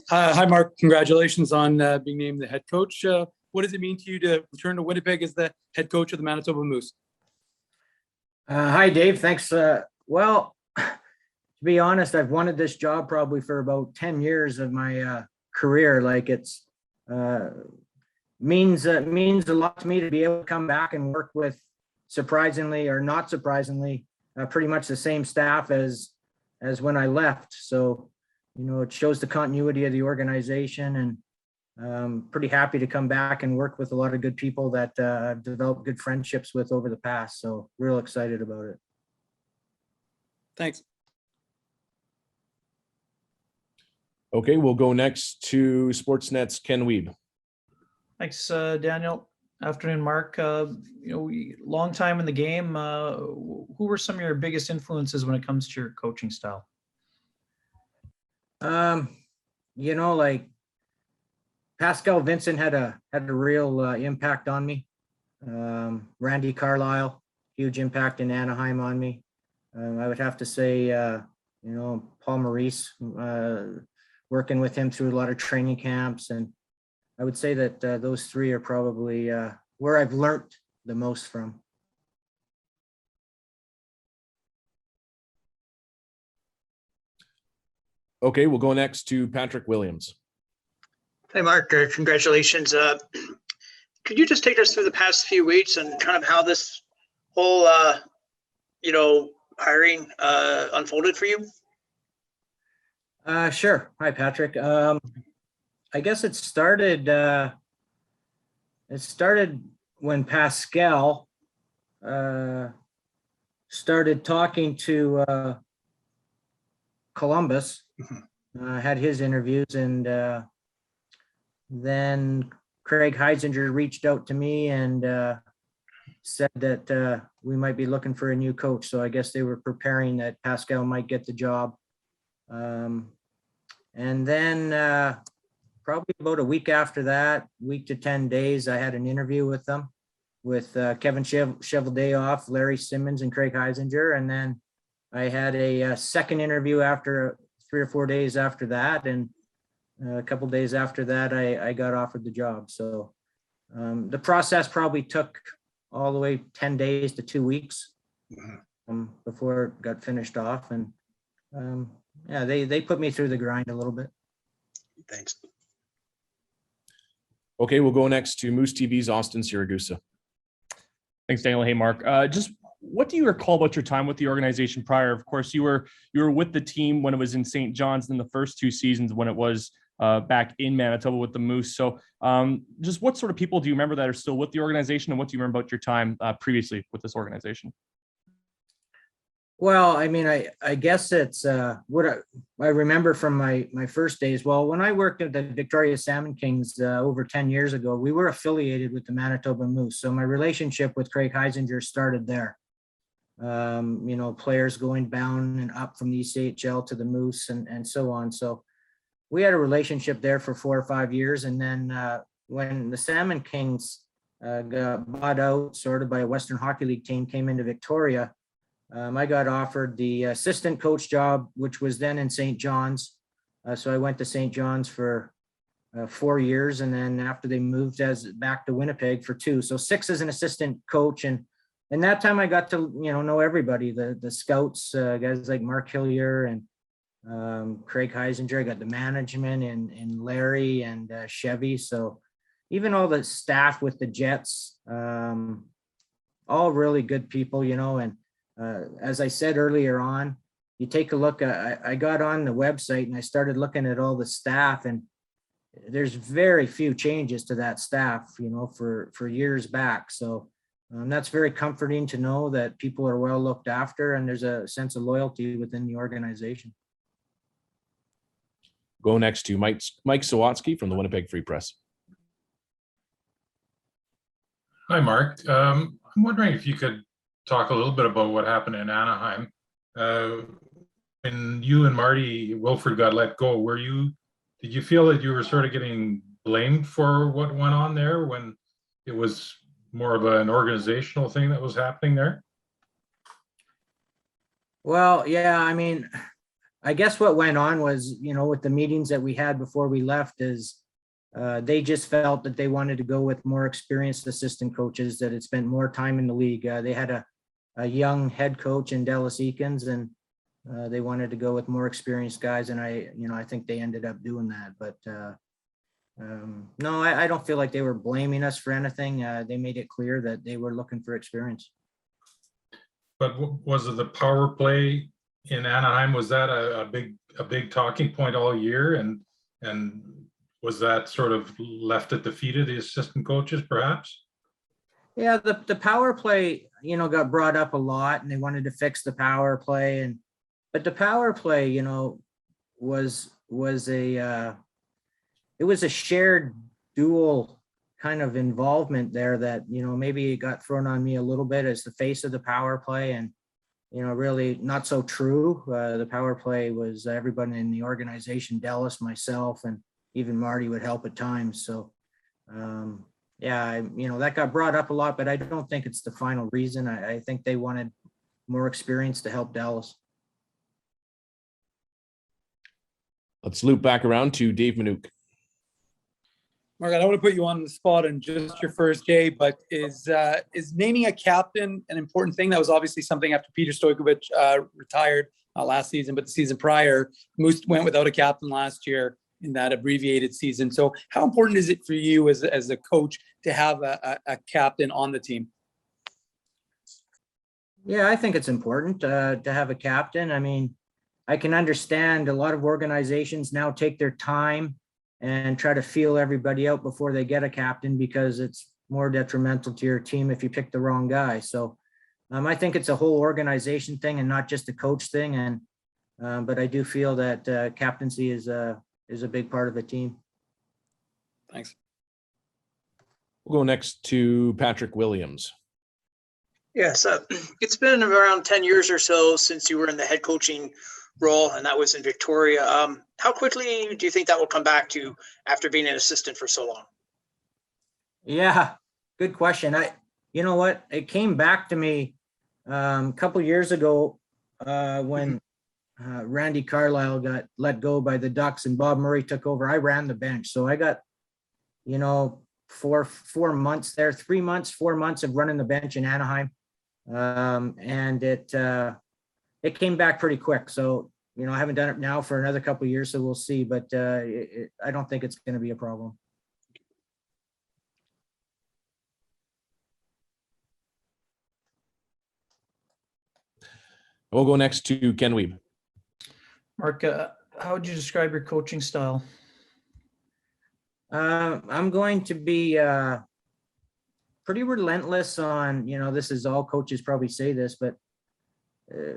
Hi, Mark. Congratulations on being named the head coach. What does it mean to you to return to Winnipeg as the head coach of the Manitoba Moose? Hi, Dave. Thanks. Well, to be honest, I've wanted this job probably for about 10 years of my career. Like it's means a lot to me to be able to come back and work with, surprisingly or not surprisingly, pretty much the same staff as when I left. So, it shows the continuity of the organization, and pretty happy to come back and work with a lot of good people that I've developed good friendships with over the past. So real excited about it. Thanks. Okay, we'll go next to Sportsnet's Ken Wiebe. Thanks, Daniel. Afternoon, Mark. Long time in the game. Who were some of your biggest influences when it comes to your coaching style? Like Pascal Vincent had a real impact on me. Randy Carlisle, huge impact in Anaheim on me. I would have to say, Paul Maurice, working with him through a lot of training camps. And I would say that those three are probably where I've learned the most from. Okay, we'll go next to Patrick Williams. Hey, Mark, congratulations. Could you just take us through the past few weeks and kind of how this whole, hiring unfolded for you? Sure. Hi, Patrick. I guess it started when Pascal started talking to Columbus, had his interviews, and then Craig Heisinger reached out to me and said that we might be looking for a new coach. So I guess they were preparing that Pascal might get the job. And then probably about a week after that, week to 10 days, I had an interview with them, with Kevin Cheveldayoff, Larry Simmons, and Craig Heisinger. And then I had a second interview after 3 or 4 days after that. And a couple days after that, I got offered the job. So the process probably took all the way 10 days to 2 weeks before it got finished off. And they put me through the grind a little bit. Thanks. Okay, we'll go next to Moose TV's Austin Siragusa. Thanks, Daniel. Hey, Mark. Just what do you recall about your time with the organization prior? Of course, you were with the team when it was in St. John's, in the first 2 seasons when it was back in Manitoba with the Moose. So just what sort of people do you remember that are still with the organization, and what do you remember about your time previously with this organization? Well, I mean, I guess it's what I remember from my first days. Well, when I worked at the Victoria Salmon Kings over 10 years ago, we were affiliated with the Manitoba Moose. So my relationship with Craig Heisinger started there. Players going down and up from the ECHL to the Moose and so on. So we had a relationship there for 4 or 5 years. And then when the Salmon Kings got bought out sort of by a Western Hockey League team, came into Victoria, I got offered the assistant coach job, which was then in St. John's. So I went to St. John's for 4 years. And then after they moved back to Winnipeg for 2. So 6 as an assistant coach. And that time I got to, know everybody, the scouts, guys like Mark Hillier and Craig Heisinger. I got the management and Larry and Chevy. So even all the staff with the Jets, all really good people, and as I said earlier on, you take a look, I got on the website and I started looking at all the staff, and there's very few changes to that staff, for years back. So that's very comforting to know that people are well looked after and there's a sense of loyalty within the organization. Go next to Mike Sawatsky from the Winnipeg Free Press. Hi, Mark. I'm wondering if you could talk a little bit about what happened in Anaheim. When you and Marty Wilford got let go, did you feel that you were sort of getting blamed for what went on there when it was more of an organizational thing that was happening there? Well, yeah, I mean, I guess what went on was, with the meetings that we had before we left is they just felt that they wanted to go with more experienced assistant coaches that had spent more time in the league. They had a young head coach in Dallas Eakins, and they wanted to go with more experienced guys. And I think they ended up doing that. But no, I don't feel like they were blaming us for anything. They made it clear that they were looking for experience. But was it the power play in Anaheim? Was that a big talking point all year? And was that sort of left at the feet of the assistant coaches, perhaps? Yeah, the power play, got brought up a lot, and they wanted to fix the power play. But the power play, was it was a shared dual kind of involvement there that, maybe it got thrown on me a little bit as the face of the power play, and, really not so true. The power play was everybody in the organization, Dallas, myself, and even Marty would help at times. So, yeah, that got brought up a lot, but I don't think it's the final reason. I think they wanted more experience to help Dallas. Let's loop back around to Dave Minuk. Mark, I don't want to put you on the spot in just your first day, but is naming a captain an important thing? That was obviously something after Peter Stojkovic retired, not last season, but the season prior. Moose went without a captain last year in that abbreviated season. So how important is it for you as a coach to have a captain on the team? Yeah, I think it's important to have a captain. I mean, I can understand a lot of organizations now take their time and try to feel everybody out before they get a captain, because it's more detrimental to your team if you pick the wrong guy. So I think it's a whole organization thing and not just a coach thing. And but I do feel that captaincy is a big part of a team. Thanks. We'll go next to Patrick Williams. Yes, it's been around 10 years or so since you were in the head coaching role, and that was in Victoria. How quickly do you think that will come back to after being an assistant for so long? Yeah, good question. You know what? It came back to me a couple years ago when Randy Carlisle got let go by the Ducks and Bob Murray took over. I ran the bench, so I got 4 months there, 3 months, 4 months of running the bench in Anaheim, and it came back pretty quick. So I haven't done it now for another couple of years, so we'll see. But I don't think it's going to be a problem. We'll go next to Ken Wiebe. Mark, how would you describe your coaching style? I'm going to be pretty relentless on, this is all coaches probably say this, but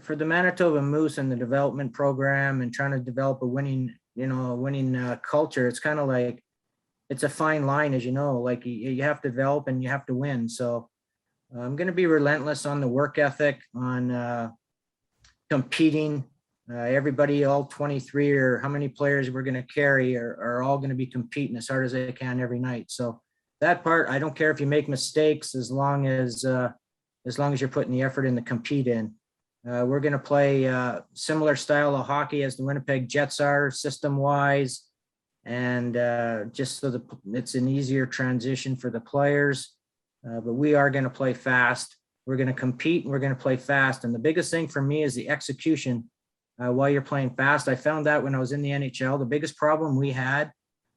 for the Manitoba Moose and the development program and trying to develop a winning culture, it's kind of like, it's a fine line, as you know, like you have to develop and you have to win. So I'm going to be relentless on the work ethic, on competing. Everybody, all 23 or how many players we're going to carry are all going to be competing as hard as they can every night. So that part, I don't care if you make mistakes, as long as you're putting the effort in to compete in. We're going to play similar style of hockey as the Winnipeg Jets are, system wise, and just so it's an easier transition for the players. But we are going to play fast. We're going to compete and we're going to play fast. And the biggest thing for me is the execution. While you're playing fast, I found that when I was in the NHL, the biggest problem we had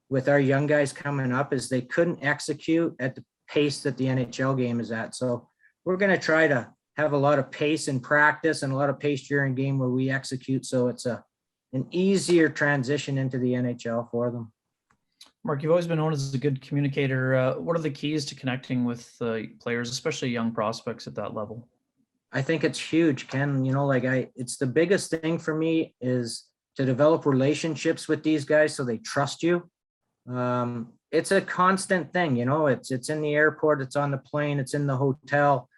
with our young guys coming up is they couldn't execute at the pace that the NHL game is at. So we're going to try to have a lot of pace in practice and a lot of pace during game where we execute. So it's an easier transition into the NHL for them. Mark, you've always been known as a good communicator. What are the keys to connecting with players, especially young prospects at that level? I think it's huge, Ken. It's the biggest thing for me is to develop relationships with these guys so they trust you. It's a constant thing, it's in the airport, it's on the plane, it's in the hotel,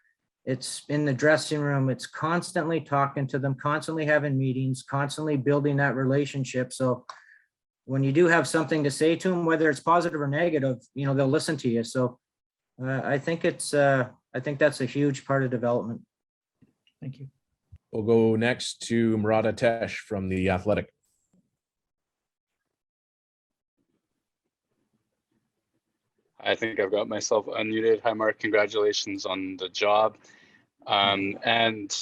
it's in the dressing room. It's constantly talking to them, constantly having meetings, constantly building that relationship. So when you do have something to say to them, whether it's positive or negative, they'll listen to you. So I think that's a huge part of development. Thank you. We'll go next to Murata Tesh from The Athletic. I think I've got myself unmuted. Hi, Mark. Congratulations on the job. And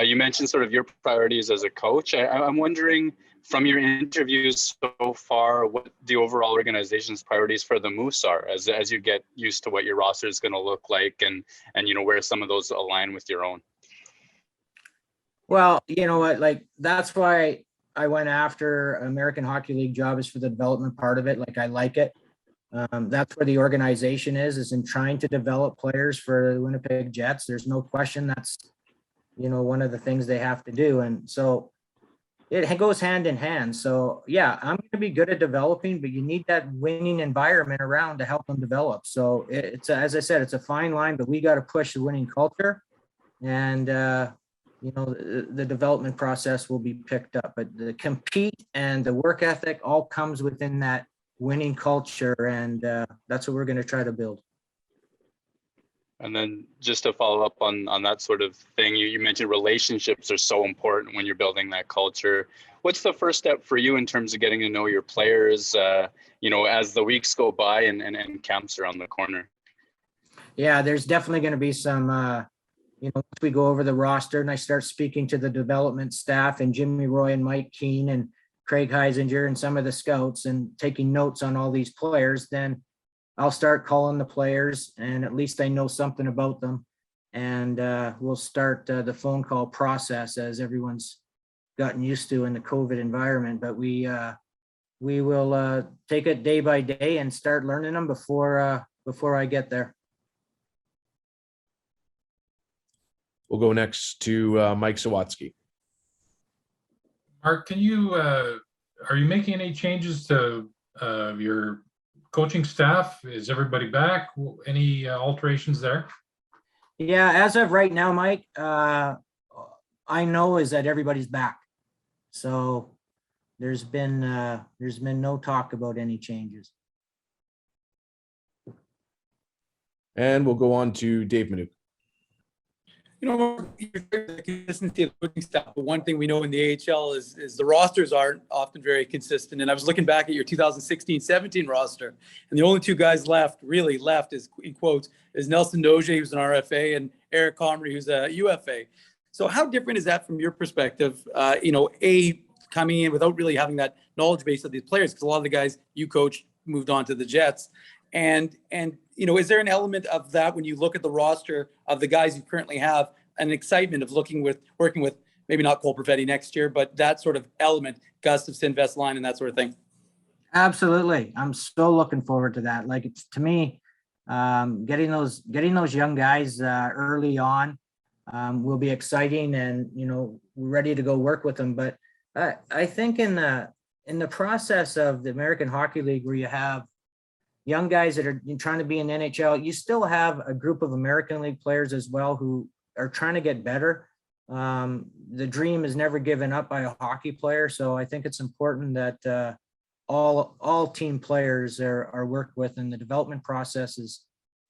you mentioned sort of your priorities as a coach. I'm wondering, from your interviews so far, what the overall organization's priorities for the Moose are as you get used to what your roster is going to look like, and where some of those align with your own. Well, you know what, like, that's why I went after American Hockey League job, is for the development part of it. Like, I like it. That's where the organization is in trying to develop players for the Winnipeg Jets. There's no question that's, one of the things they have to do. And so it goes hand in hand. So yeah, I'm going to be good at developing, but you need that winning environment around to help them develop. So it's as I said, it's a fine line, but we got to push the winning culture, and the development process will be picked up. But the compete and the work ethic all comes within that winning culture, and that's what we're going to try to build. And then just to follow up on that sort of thing, you mentioned relationships are so important when you're building that culture. What's the first step for you in terms of getting to know your players, as the weeks go by and camps around the corner? Yeah, there's definitely going to be some, once we go over the roster and I start speaking to the development staff and Jimmy Roy and Mike Keane and Craig Heisinger and some of the scouts, and taking notes on all these players, then I'll start calling the players, and at least I know something about them. And we'll start the phone call process, as everyone's gotten used to in the COVID environment. But we will take it day by day and start learning them before I get there. We'll go next to Mike Sawatsky. Mark, are you making any changes to your coaching staff? Is everybody back? Any alterations there? Yeah, as of right now, Mike, I know is that everybody's back. So there's been no talk about any changes. And we'll go on to Dave Minuk. The consistency of the coaching staff, but one thing we know in the AHL is the rosters aren't often very consistent. And I was looking back at your 2016-17 roster, and the only two guys left is, in quotes, is Nelson Dozier, who's an RFA, and Eric Comrie, who's a UFA. So how different is that from your perspective? Coming in without really having that knowledge base of these players, because a lot of the guys you coached moved on to the Jets. And is there an element of that when you look at the roster of the guys you currently have, an excitement of working with maybe not Cole Perfetti next year, but that sort of element, Gustafson, Vesline, and that sort of thing? Absolutely. I'm so looking forward to that. Like, it's, to me, getting those young guys early on will be exciting, and, we're ready to go work with them. But I think in the process of the American Hockey League, where you have young guys that are trying to be in NHL, you still have a group of American League players as well who are trying to get better. The dream is never given up by a hockey player. So I think it's important that all team players are worked with, and the development process is,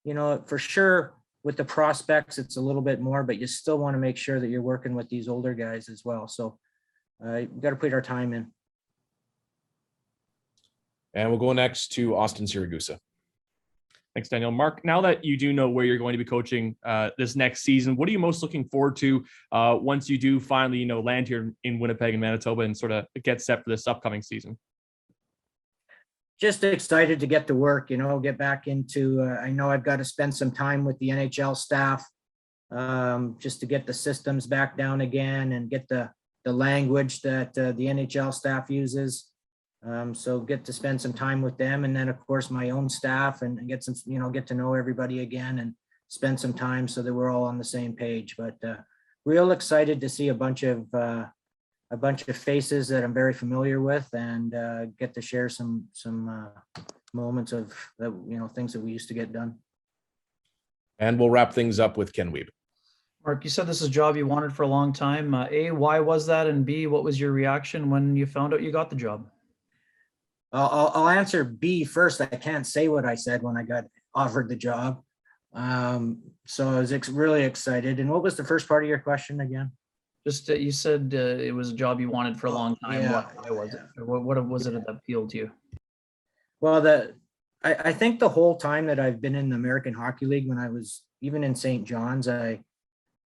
for sure with the prospects, it's a little bit more, but you still want to make sure that you're working with these older guys as well. So we've got to put our time in. And we'll go next to Austin Siragusa. Thanks, Daniel. Mark, now that you do know where you're going to be coaching this next season, what are you most looking forward to once you do finally, land here in Winnipeg and Manitoba and sort of get set for this upcoming season? Just excited to get to work, get back into, I know I've got to spend some time with the NHL staff just to get the systems back down again and get the language that the NHL staff uses. So get to spend some time with them, and then of course my own staff, and get some, get to know everybody again and spend some time so that we're all on the same page. But real excited to see a bunch of faces that I'm very familiar with, and get to share some moments of things that we used to get done. And we'll wrap things up with Ken Wiebe. Mark, you said this is a job you wanted for a long time. A, why was that? And B, what was your reaction when you found out you got the job? I'll answer B first. I can't say what I said when I got offered the job. So I was really excited. And what was the first part of your question again? Just you said it was a job you wanted for a long time. Yeah, Why was yeah. it? What was it that appealed to you? Well, I think the whole time that I've been in the American Hockey League, when I was even in St. John's, I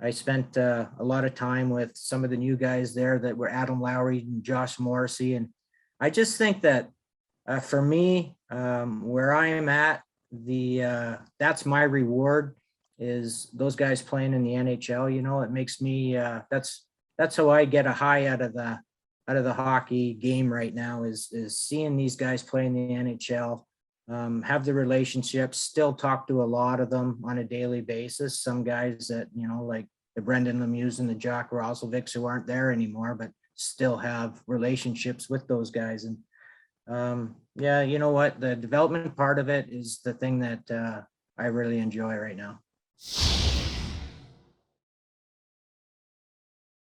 spent a lot of time with some of the new guys there that were Adam Lowry and Josh Morrissey. And I just think that for me, where I am at, that's my reward, is those guys playing in the NHL. You know, it makes me, that's how I get a high out of the hockey game right now, is seeing these guys play in the NHL, have the relationships, still talk to a lot of them on a daily basis. Some guys that, you know, like the Brendan Lemieux and the Jack Roslovics, who aren't there anymore, but still have relationships with those guys. And yeah, you know what? The development part of it is the thing that I really enjoy right now.